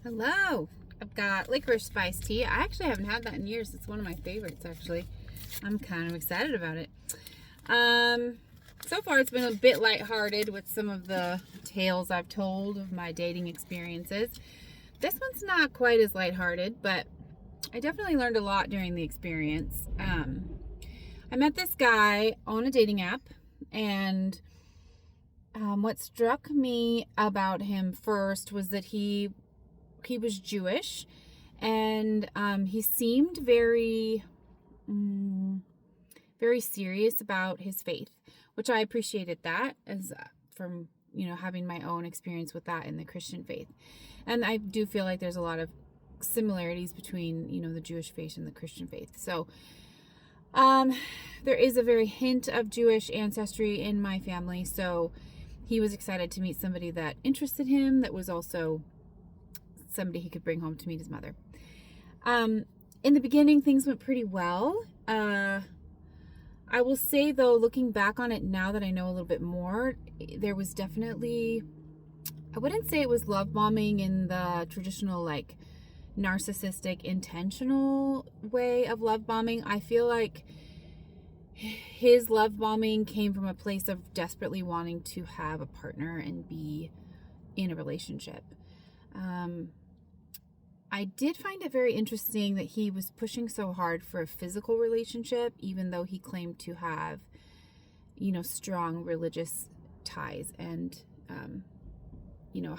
Hello. I've got licorice spice tea. I actually haven't had that in years. It's one of my favorites, actually. I'm kind of excited about it. So far it's been a bit lighthearted with some of the tales I've told of my dating experiences. This one's not quite as lighthearted, but I definitely learned a lot during the experience. I met this guy on a dating app, and what struck me about him first was that he was Jewish, and he seemed very serious about his faith, which I appreciated that as from having my own experience with that in the Christian faith. And I do feel like there's a lot of similarities between the Jewish faith and the Christian faith. So there is a very hint of Jewish ancestry in my family, so he was excited to meet somebody that interested him, that was also somebody he could bring home to meet his mother. In the beginning, things went pretty well. I will say, though, looking back on it now that I know a little bit more, there was definitely, I wouldn't say it was love bombing in the traditional, like, narcissistic, intentional way of love bombing. I feel like his love bombing came from a place of desperately wanting to have a partner and be in a relationship. I did find it very interesting that he was pushing so hard for a physical relationship, even though he claimed to have, strong religious ties and,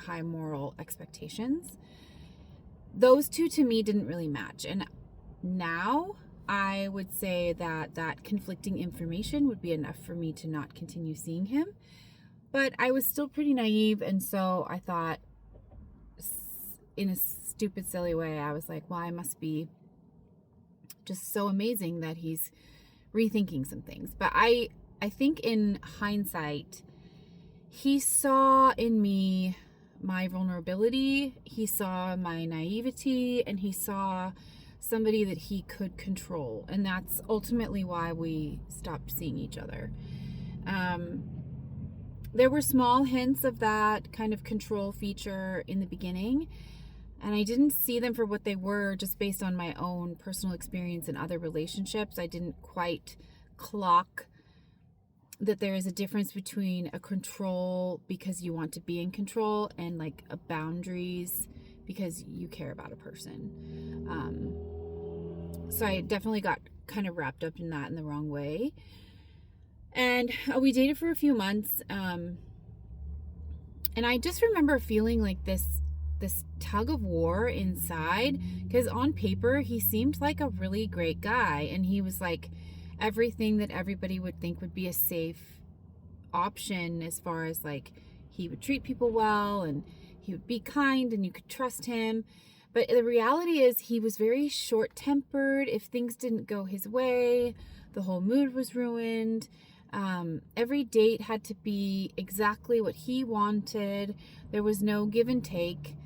high moral expectations. Those two to me didn't really match. And now I would say that conflicting information would be enough for me to not continue seeing him. But I was still pretty naive, and so I thought, in a stupid, silly way, I was like, well, I must be just so amazing that he's rethinking some things. But I think in hindsight, he saw in me my vulnerability, he saw my naivety, and he saw somebody that he could control. And that's ultimately why we stopped seeing each other. There were small hints of that kind of control feature in the beginning, and I didn't see them for what they were just based on my own personal experience in other relationships. I didn't quite clock that there is a difference between a control because you want to be in control and like a boundaries because you care about a person. So I definitely got kind of wrapped up in that in the wrong way. And we dated for a few months. And I just remember feeling like this tug of war inside, because on paper he seemed like a really great guy, and he was like everything that everybody would think would be a safe option, as far as like he would treat people well and he would be kind and you could trust him. But the reality is he was very short-tempered. If things didn't go his way, the whole mood was ruined. Every date had to be exactly what he wanted. There was no give and take.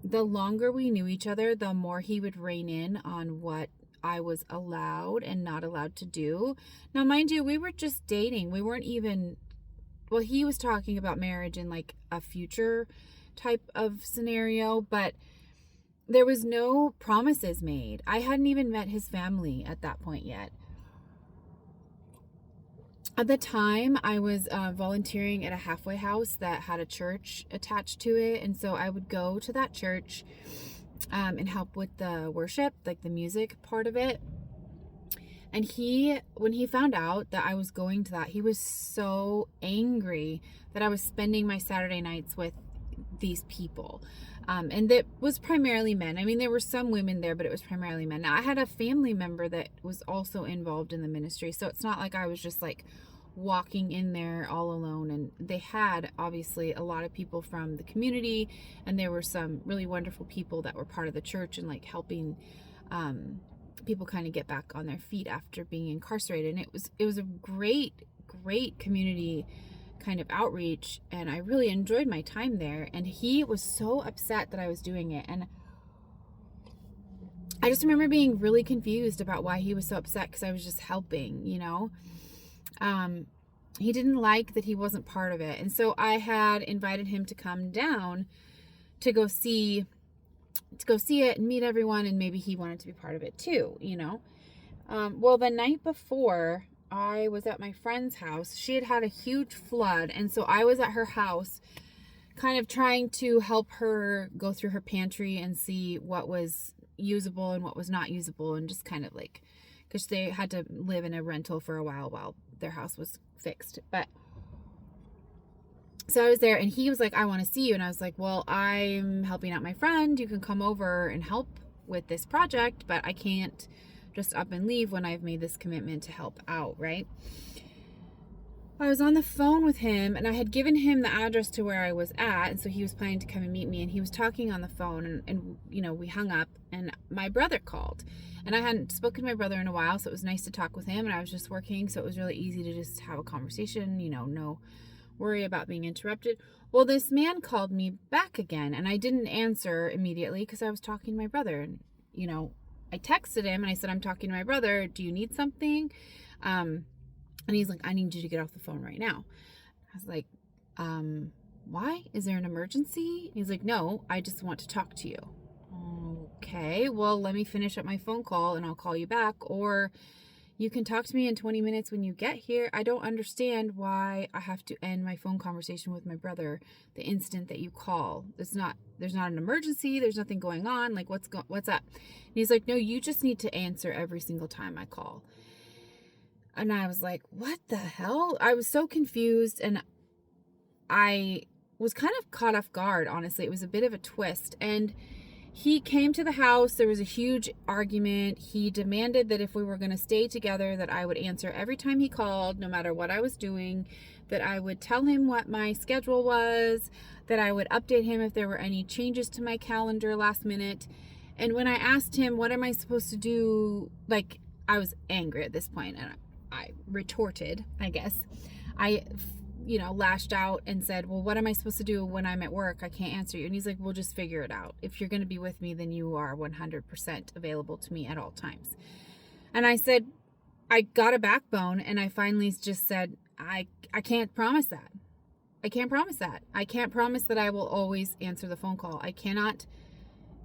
The longer we knew each other, the more he would rein in on what I was allowed and not allowed to do. Now, mind you, we were just dating. We weren't even, well, he was talking about marriage in like a future type of scenario, but there was no promises made. I hadn't even met his family at that point yet. At the time, I was volunteering at a halfway house that had a church attached to it. And so I would go to that church and help with the worship, like the music part of it. And when he found out that I was going to that, he was so angry that I was spending my Saturday nights with these people. And that was primarily men. I mean, there were some women there, but it was primarily men. Now, I had a family member that was also involved in the ministry, so it's not like I was just like walking in there all alone. And they had obviously a lot of people from the community, and there were some really wonderful people that were part of the church and like helping people kind of get back on their feet after being incarcerated. And it was a great community kind of outreach, and I really enjoyed my time there. And he was so upset that I was doing it, and I just remember being really confused about why he was so upset, because I was just helping, He didn't like that he wasn't part of it, and so I had invited him to come down to go see it and meet everyone, and maybe he wanted to be part of it too, Well, the night before, I was at my friend's house. She had had a huge flood, and so I was at her house kind of trying to help her go through her pantry and see what was usable and what was not usable, and just kind of like, because they had to live in a rental for a while their house was fixed. But so I was there, and he was like, I want to see you. And I was like, well, I'm helping out my friend. You can come over and help with this project, but I can't just up and leave when I've made this commitment to help out, right? I was on the phone with him, and I had given him the address to where I was at, and so he was planning to come and meet me, and he was talking on the phone, and we hung up, and my brother called. And I hadn't spoken to my brother in a while, so it was nice to talk with him, and I was just working, so it was really easy to just have a conversation, no worry about being interrupted. Well, this man called me back again, and I didn't answer immediately because I was talking to my brother. And I texted him and I said, I'm talking to my brother, do you need something? And he's like, I need you to get off the phone right now. I was like, why? Is there an emergency? He's like, no, I just want to talk to you. Okay, well, let me finish up my phone call and I'll call you back, or you can talk to me in 20 minutes when you get here. I don't understand why I have to end my phone conversation with my brother the instant that you call. There's not an emergency. There's nothing going on. Like, what's up? And he's like, no, you just need to answer every single time I call. And I was like, what the hell? I was so confused, and I was kind of caught off guard, honestly. It was a bit of a twist. And he came to the house. There was a huge argument. He demanded that if we were going to stay together, that I would answer every time he called, no matter what I was doing, that I would tell him what my schedule was, that I would update him if there were any changes to my calendar last minute. And when I asked him, what am I supposed to do? Like, I was angry at this point, and I retorted, I guess. I lashed out and said, well, what am I supposed to do when I'm at work? I can't answer you. And he's like, well, just figure it out. If you're going to be with me, then you are 100% available to me at all times. And I said, I got a backbone, and I finally just said, I can't promise that. I can't promise that. I can't promise that I will always answer the phone call. I cannot,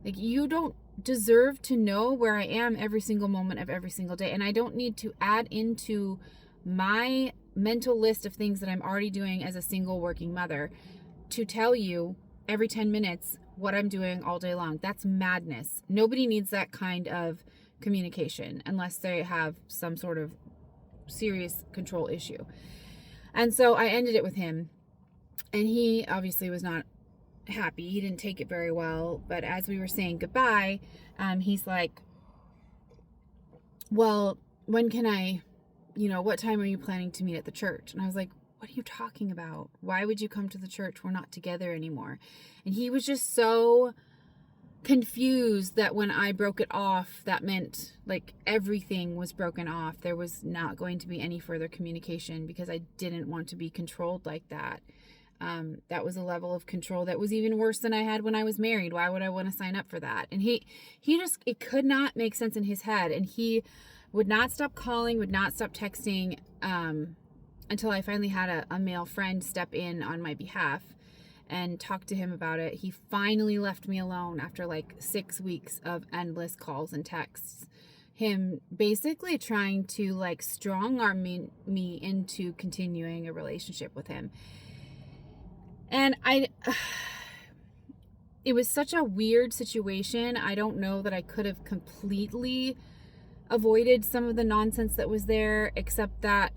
you don't deserve to know where I am every single moment of every single day. And I don't need to add into my mental list of things that I'm already doing as a single working mother to tell you every 10 minutes what I'm doing all day long. That's madness. Nobody needs that kind of communication unless they have some sort of serious control issue. And so I ended it with him, and he obviously was not happy. He didn't take it very well. But as we were saying goodbye, he's like, well, when can I, what time are you planning to meet at the church? And I was like, what are you talking about? Why would you come to the church? We're not together anymore. And he was just so confused that when I broke it off, that meant like everything was broken off. There was not going to be any further communication because I didn't want to be controlled like that. That was a level of control that was even worse than I had when I was married. Why would I want to sign up for that? And he just, it could not make sense in his head. And he would not stop calling, would not stop texting, until I finally had a male friend step in on my behalf and talk to him about it. He finally left me alone after like 6 weeks of endless calls and texts. Him basically trying to like strong arm me into continuing a relationship with him. And it was such a weird situation. I don't know that I could have completely avoided some of the nonsense that was there, except that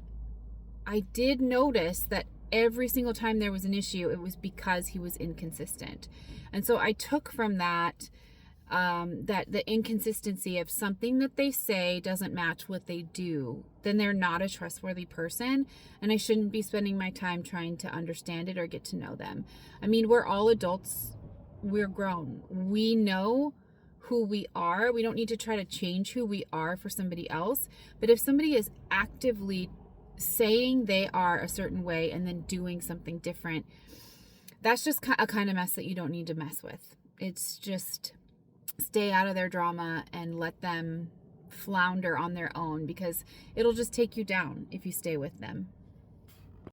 I did notice that every single time there was an issue, it was because he was inconsistent. And so I took from that, that the inconsistency of something that they say doesn't match what they do, then they're not a trustworthy person, and I shouldn't be spending my time trying to understand it or get to know them. I mean, we're all adults. We're grown. We know who we are. We don't need to try to change who we are for somebody else. But if somebody is actively saying they are a certain way and then doing something different, that's just a kind of mess that you don't need to mess with. It's just stay out of their drama and let them flounder on their own, because it'll just take you down if you stay with them.